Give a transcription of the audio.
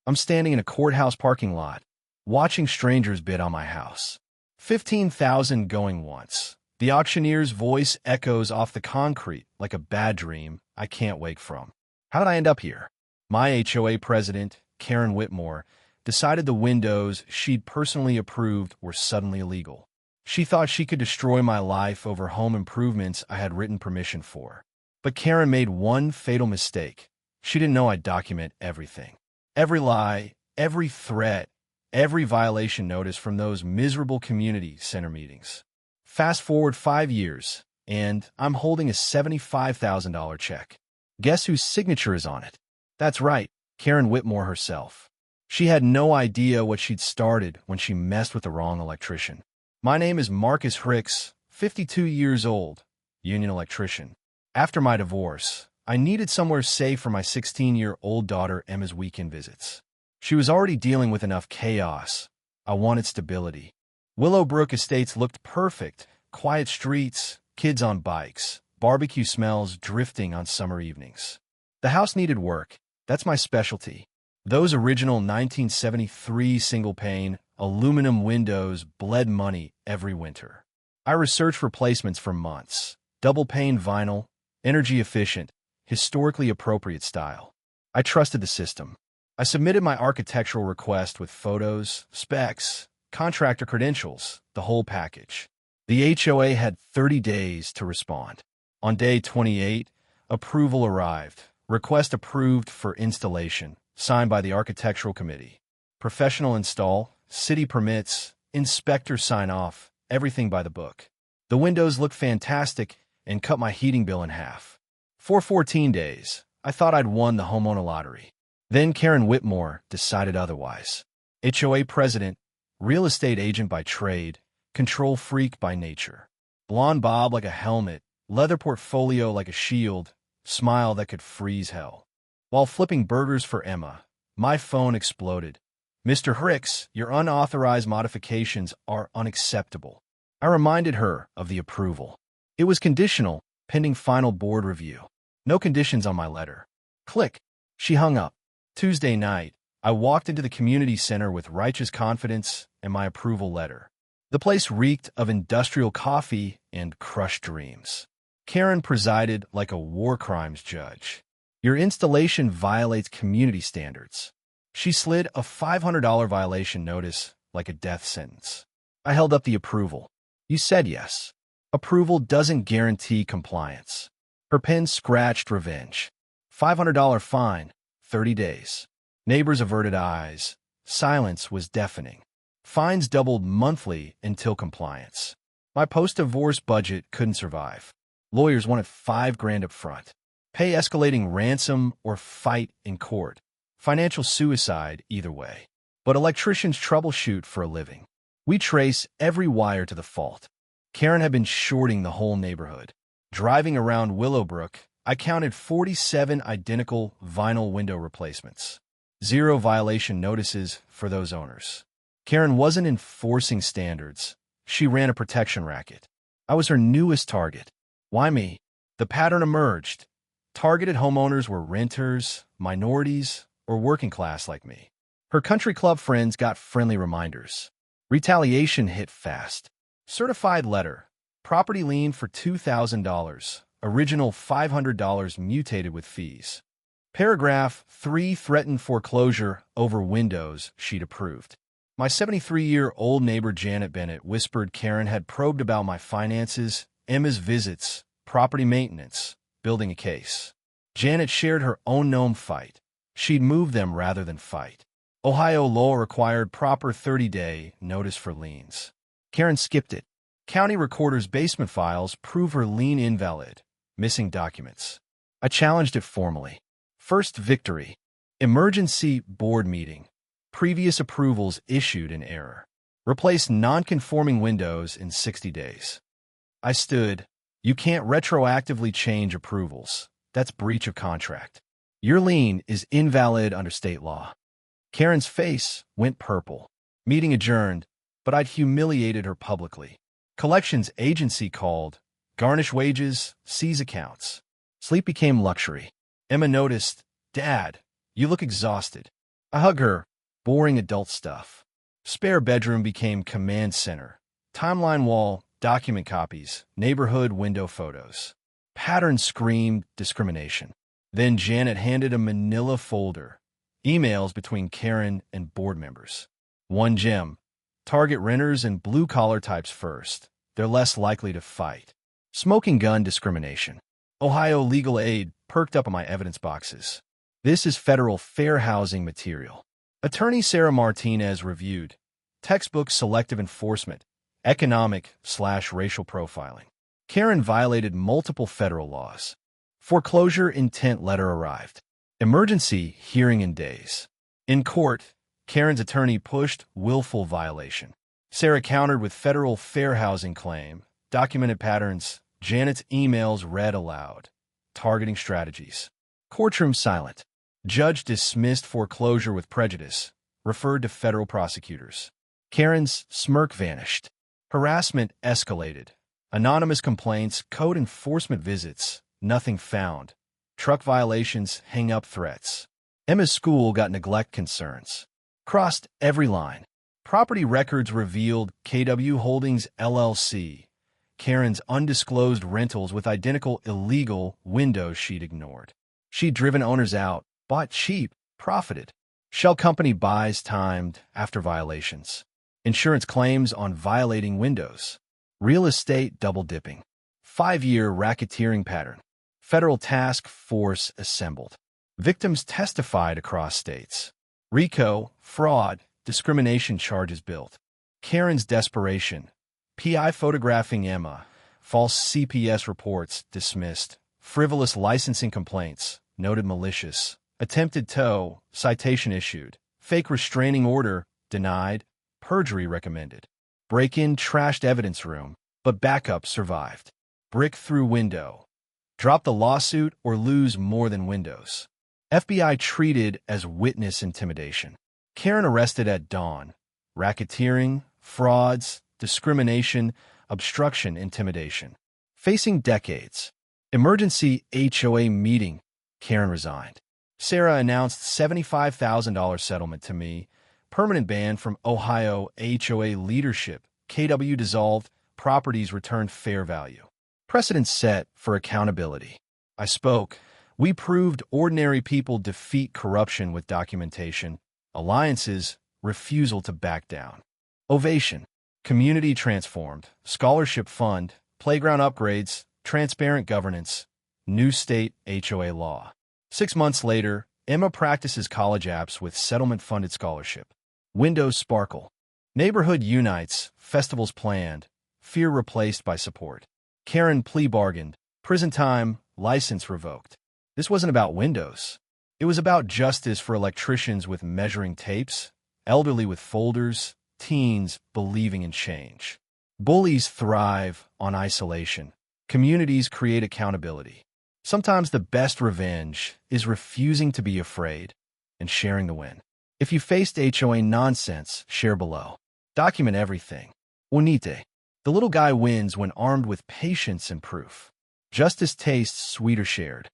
I'm standing in a courthouse parking lot, watching strangers bid on my house. 15,000 going once. The auctioneer's voice echoes off the concrete like a bad dream I can't wake from. How did I end up here? My HOA president, Karen Whitmore, decided the windows she'd personally approved were suddenly illegal. She thought she could destroy my life over home improvements I had written permission for. But Karen made one fatal mistake. She didn't know I'd document everything. Every lie, every threat, every violation notice from those miserable community center meetings. Fast forward 5 years, and I'm holding a $75,000 check. Guess whose signature is on it? That's right, Karen Whitmore herself. She had no idea what she'd started when she messed with the wrong electrician. My name is Marcus Ricks, 52 years old, union electrician. After my divorce, I needed somewhere safe for my 16-year-old daughter Emma's weekend visits. She was already dealing with enough chaos. I wanted stability. Willowbrook Estates looked perfect. Quiet streets, kids on bikes, barbecue smells drifting on summer evenings. The house needed work. That's my specialty. Those original 1973 single-pane, aluminum windows bled money every winter. I researched replacements for months. Double-pane vinyl, energy-efficient, historically appropriate style. I trusted the system. I submitted my architectural request with photos, specs, contractor credentials, the whole package. The HOA had 30 days to respond. On day 28, approval arrived. Request approved for installation, signed by the architectural committee. Professional install, city permits, inspector sign-off, everything by the book. The windows looked fantastic and cut my heating bill in half. For 14 days, I thought I'd won the homeowner lottery. Then Karen Whitmore decided otherwise. HOA president, real estate agent by trade, control freak by nature. Blonde bob like a helmet, leather portfolio like a shield, smile that could freeze hell. While flipping burgers for Emma, my phone exploded. Mr. Ricks, your unauthorized modifications are unacceptable. I reminded her of the approval. It was conditional, pending final board review. No conditions on my letter. Click. She hung up. Tuesday night, I walked into the community center with righteous confidence and my approval letter. The place reeked of industrial coffee and crushed dreams. Karen presided like a war crimes judge. Your installation violates community standards. She slid a $500 violation notice like a death sentence. I held up the approval. You said yes. Approval doesn't guarantee compliance. Her pen scratched revenge. $500 fine, 30 days. Neighbors averted eyes. Silence was deafening. Fines doubled monthly until compliance. My post-divorce budget couldn't survive. Lawyers wanted $5,000 up front. Pay escalating ransom or fight in court. Financial suicide either way. But electricians troubleshoot for a living. We trace every wire to the fault. Karen had been shorting the whole neighborhood. Driving around Willowbrook, I counted 47 identical vinyl window replacements. 0 violation notices for those owners. Karen wasn't enforcing standards. She ran a protection racket. I was her newest target. Why me? The pattern emerged. Targeted homeowners were renters, minorities, or working class like me. Her country club friends got friendly reminders. Retaliation hit fast. Certified letter. Property lien for $2,000. Original $500 mutated with fees. Paragraph 3 threatened foreclosure over windows she'd approved. My 73-year-old neighbor Janet Bennett whispered Karen had probed about my finances, Emma's visits, property maintenance, building a case. Janet shared her own gnome fight. She'd move them rather than fight. Ohio law required proper 30-day notice for liens. Karen skipped it. County recorder's basement files prove her lien invalid. Missing documents. I challenged it formally. First victory. Emergency board meeting. Previous approvals issued in error. Replace non-conforming windows in 60 days. I stood. You can't retroactively change approvals. That's breach of contract. Your lien is invalid under state law. Karen's face went purple. Meeting adjourned, but I'd humiliated her publicly. Collections agency called. Garnish wages, seize accounts. Sleep became luxury. Emma noticed, Dad, you look exhausted. I hug her. Boring adult stuff. Spare bedroom became command center. Timeline wall, document copies, neighborhood window photos. Pattern screamed discrimination. Then Janet handed a manila folder. Emails between Karen and board members. One gem. Target renters and blue-collar types first. They're less likely to fight. Smoking gun discrimination. Ohio legal aid perked up on my evidence boxes. This is federal fair housing material. Attorney Sarah Martinez reviewed. Textbook selective enforcement. Economic/racial profiling. Karen violated multiple federal laws. Foreclosure intent letter arrived. Emergency hearing in days. In court, Karen's attorney pushed willful violation. Sarah countered with federal fair housing claim. Documented patterns. Janet's emails read aloud. Targeting strategies. Courtroom silent. Judge dismissed foreclosure with prejudice. Referred to federal prosecutors. Karen's smirk vanished. Harassment escalated. Anonymous complaints, code enforcement visits, nothing found. Truck violations, hang-up threats. Emma's school got neglect concerns. Crossed every line. Property records revealed KW Holdings LLC. Karen's undisclosed rentals with identical illegal windows she'd ignored. She'd driven owners out, bought cheap, profited. Shell company buys timed after violations. Insurance claims on violating windows. Real estate double-dipping. 5-year racketeering pattern. Federal task force assembled. Victims testified across states. RICO, fraud, discrimination charges built. Karen's desperation. PI photographing Emma. False CPS reports dismissed. Frivolous licensing complaints. Noted malicious. Attempted tow. Citation issued. Fake restraining order. Denied. Perjury recommended. Break-in trashed evidence room, but backup survived. Brick through window. Drop the lawsuit or lose more than windows. FBI treated as witness intimidation. Karen arrested at dawn. Racketeering, frauds, discrimination, obstruction, intimidation. Facing decades. Emergency HOA meeting. Karen resigned. Sarah announced $75,000 settlement to me. Permanent ban from Ohio HOA leadership. KW dissolved. Properties returned fair value. Precedent set for accountability. I spoke. We proved ordinary people defeat corruption with documentation. Alliances, refusal to back down. Ovation. Community transformed. Scholarship fund. Playground upgrades. Transparent governance. New state HOA law. 6 months later, Emma practices college apps with settlement-funded scholarship. Windows sparkle. Neighborhood unites. Festivals planned. Fear replaced by support. Karen plea bargained. Prison time. License revoked. This wasn't about windows. It was about justice for electricians with measuring tapes, elderly with folders, teens believing in change. Bullies thrive on isolation. Communities create accountability. Sometimes the best revenge is refusing to be afraid and sharing the win. If you faced HOA nonsense, share below. Document everything. Unite. The little guy wins when armed with patience and proof. Justice tastes sweeter shared.